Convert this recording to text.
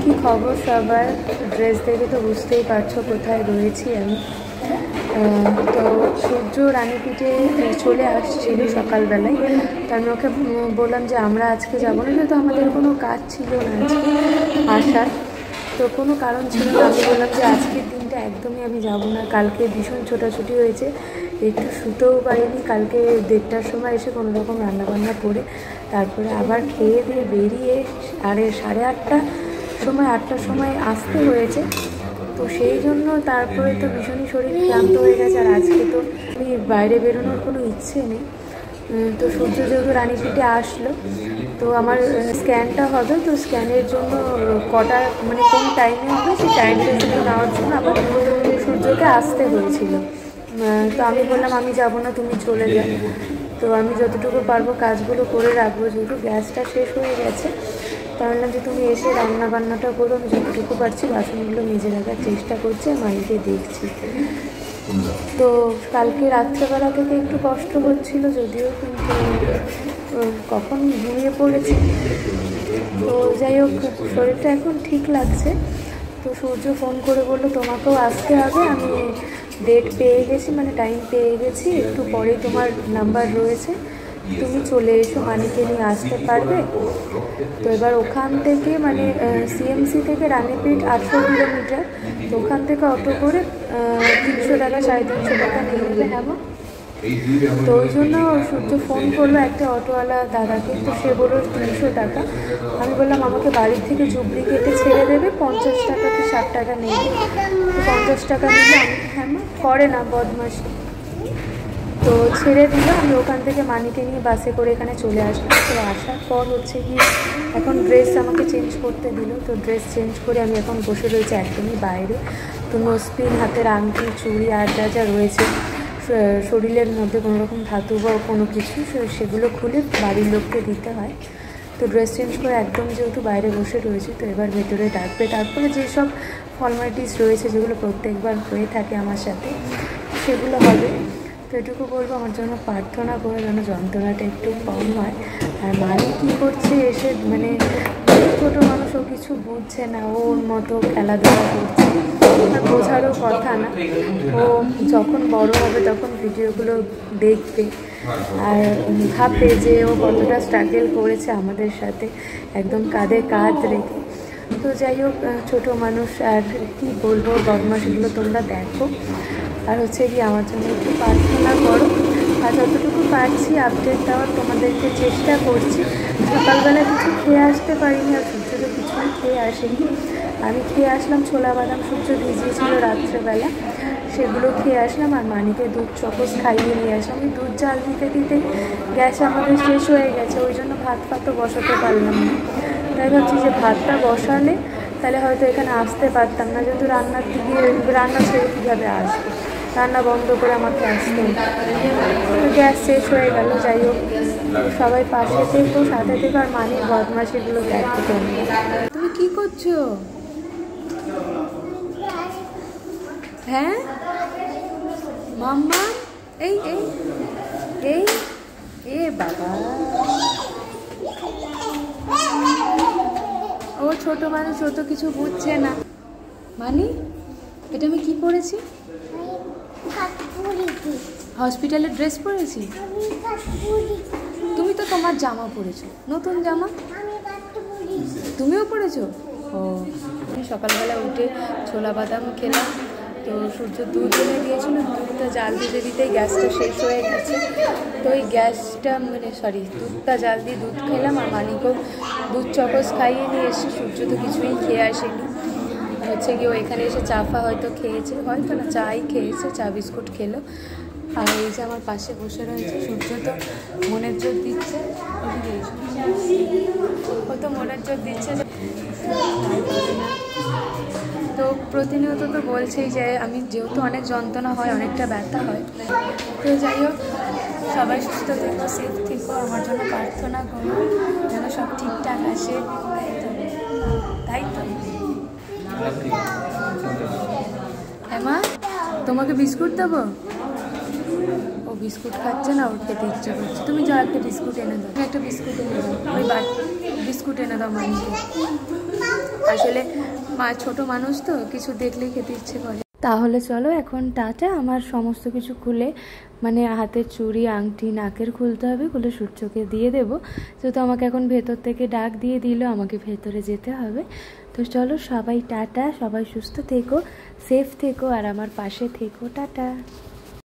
কি খবর সবার? ড্রেস দেখে তো বুঝতেই পারছো কোথায় রয়েছি আমি। তো সূর্য রানীপিঠে চলে আসছিল সকালবেলায়। তো আমি ওকে বললাম যে আমরা আজকে যাবো না, যেহেতু আমাদের কোনো কাজ ছিল না আজকে আসার, তো কোনো কারণ ছিল না। আমি বললাম যে আজকের দিনটা একদমই আমি যাব না। কালকে ভীষণ ছোটাছুটি হয়েছে, একটু শুতেও পারিনি। কালকে 1:30টার সময় এসে কোনো রকম রান্নাবান্না করে তারপরে আবার খেয়ে দিয়ে বেরিয়ে 8:30টার সময় 8টার সময় আসতে হয়েছে। তো সেই জন্য তারপরে তো ভীষণই শরীর ক্লান্ত হয়ে গেছে। আর আজকে তো আমি বাইরে বেরোনোর কোনো ইচ্ছে নেই। তো সূর্য যেহেতু রানীপিঠে আসলো, তো আমার স্ক্যানটা হবে, তো স্ক্যানের জন্য কটা মানে কোন টাইমে হবে সেই টাইমটা শুধু নেওয়ার জন্য আমার সূর্যকে আসতে হয়েছিল। তো আমি বললাম আমি যাব না, তুমি চলে যাও। তো আমি যতটুকু পারবো কাজগুলো করে রাখবো, যেহেতু গ্যাসটা শেষ হয়ে গেছে। তো বললাম যে তুমি এসে রান্না বান্নাটা করো, আমি যতটুকু পারছি বাসনগুলো মেজে রাখার চেষ্টা করছি, মাইকে দেখছি। তো কালকে রাত্রেবেলা থেকে একটু কষ্ট হচ্ছিল যদিও, কিন্তু কখন ঘুমিয়ে পড়েছি। তো যাই হোক, শরীরটা এখন ঠিক লাগছে। তো সূর্য ফোন করে বললো তোমাকেও আসতে হবে, আমি ডেট পেয়ে গেছি, মানে টাইম পেয়ে গেছি, একটু পরেই তোমার নাম্বার রয়েছে, তুমি চলে এসো, মানিকে নিয়ে আসতে পারবে। তো এবার ওখান থেকে মানে সিএমসি থেকে রানীপিঠ 800 কিলোমিটার, তো ওখান থেকে অটো করে 300 টাকা 350 টাকা নিয়ে নেবে। হ্যাঁ, তো ওই জন্য সূর্য ফোন করলো একটা অটোওয়ালা দাদাকে, তো সে বললো 300 টাকা। আমি বললাম আমাকে বাড়ির থেকে চুবড়ি কেটে ছেড়ে দেবে, 50 টাকা কি 60 টাকা নেবে। তো 50 টাকা নিলে আমি হ্যাঁ করে না বদমাশি। তো ছেড়ে দিল। আমি ওখান থেকে মানিকে নিয়ে বাসে করে এখানে চলে আসলাম। তো আসার পর হচ্ছে কি এখন ড্রেস আমাকে চেঞ্জ করতে দিল। তো ড্রেস চেঞ্জ করে আমি এখন বসে রয়েছি একদমই বাইরে। তো নোসপিন, হাতের আংটি, চুড়ি আর যা যা রয়েছে শরীরের মধ্যে কোনো রকম ধাতু বা কোনো কিছু, সেগুলো খুলে বাড়ির লোককে দিতে হয়। তো ড্রেস চেঞ্জ করে একদম যেহেতু বাইরে বসে রয়েছে, তো এবার ভেতরে ডাকবে। তারপরে যেসব ফর্মালিটিস রয়েছে যেগুলো প্রত্যেকবার হয়ে থাকে আমার সাথে, সেগুলো হবে। তো এটুকু বলবো আমার জন্য প্রার্থনা করে যেন যন্ত্রণাটা একটু কম হয়। আর মানি কী করছে এসে, মানে ছোটো মানুষ, ও কিছু বুঝছে না, ওর মতো খেলাধুলা করছে, বোঝারও কথা না। ও যখন বড় হবে তখন ভিডিওগুলো দেখবে আর ভাববে যে ও কতটা স্ট্রাগল করেছে আমাদের সাথে একদম কাঁধে কাঁধ রেখে। তো যাই হোক, ছোটো মানুষ আর কি বলবো, বদমাশগুলো তোমরা দেখো। আর হচ্ছে কি আমার জন্য একটু প্রার্থনা করো। আর যতটুকু পারছি আপডেট দেওয়ার তোমাদেরকে চেষ্টা করছি। সকালবেলা কিছু খেয়ে আসতে পারিনি, আর সূর্য তো কিছুই খেয়ে আসেনি। আমি খেয়ে আসলাম ছোলা বাদাম, সূর্য ভিজিয়েছিল রাত্রেবেলা, সেগুলো খেয়ে আসলাম। আর মানিকে দুধ চকোস খাইয়ে নিয়ে আসলাম। ওই দুধ জাল দিতে দিতে গ্যাস আমাদের শেষ হয়ে গেছে, ওই জন্য ভাত ফাতও বসাতে পারলাম না। তাই ভাবছি যে ভাতটা বসালে তাহলে হয়তো এখানে আসতে পারতাম না, যেহেতু রান্নার দিকে রান্না ছেড়ে কীভাবে আসবো, রান্না বন্ধ করে আমাকে আসতে গ্যাস শেষ হয়ে গেল। যাই হোক, সবাই পাশে থেকো, সাথে থেকো, আর মানির বদমাশিগুলো দেখো তোমরা। তুমি কী করছো? হ্যাঁ মাম্মা, এই এই এই এ বাবা, ও ছোট মানুষ, ও তো কিছু বুঝছে না। মানি, এটা আমি কি পরেছি? হসপিটালের ড্রেস পরেছি। তুমি তো তোমার জামা পরেছো, নতুন জামা, তুমিও পরেছো। ও, আমি সকালবেলা উঠে ছোলা বাদাম খেলাম। তো সূর্য দুধ এনে দিয়েছিল, দুধটা জাল দিতে দিতেই গ্যাসটা শেষ হয়ে গেছে। তো ওই গ্যাসটা দুধটা জাল দিয়ে দুধ খেলাম। আর মানিকেও দুধ চকোস খাইয়ে নিয়ে এসে, সূর্য তো কিছুই খেয়ে আসেনি। হচ্ছে কি ও এখানে এসে চাফা হয়তো খেয়েছে, হয়তো না চাই খেয়েছে, চা বিস্কুট খেলো। আর এই যে আমার পাশে বসে রয়েছে সূর্য, তো মনের জোর দিচ্ছে, ও তো মনের জোর দিচ্ছে। তো প্রতিনিয়ত তো বলছেই যে আমি, যেহেতু অনেক যন্ত্রণা হয়, অনেকটা ব্যথা হয়। তো যাই হোক, সবাই সুস্থ থেকো, সেফ থেকো, আমার জন্য প্রার্থনা করো যেন সব ঠিকঠাক আসে, তাই তো। হ্যাঁ মা, তোমাকে বিস্কুট দেবো? ও বিস্কুট খাচ্ছে না, ওর খেতে ইচ্ছে করছে। তুমি যাও একটা বিস্কুট এনে দাও, একটা বিস্কুট এনে দাও, ওই বিস্কুট এনে দাও মানিকে। আসলে ছোট মানুষ তো কিছু দেখলেই খেতে ইচ্ছে করে। তাহলে চলো এখন টাটা। আমার সমস্ত কিছু খুলে মানে হাতের চুড়ি, আংটি, নাকের খুলতে হবে, খুলে সূর্যকে দিয়ে দেবো। যেহেতু আমাকে এখন ভেতর থেকে ডাক দিয়ে দিল, আমাকে ভেতরে যেতে হবে। তো চলো সবাই টাটা, সবাই সুস্থ থেকো, সেফ থেকো, আর আমার পাশে থেকো। টাটা।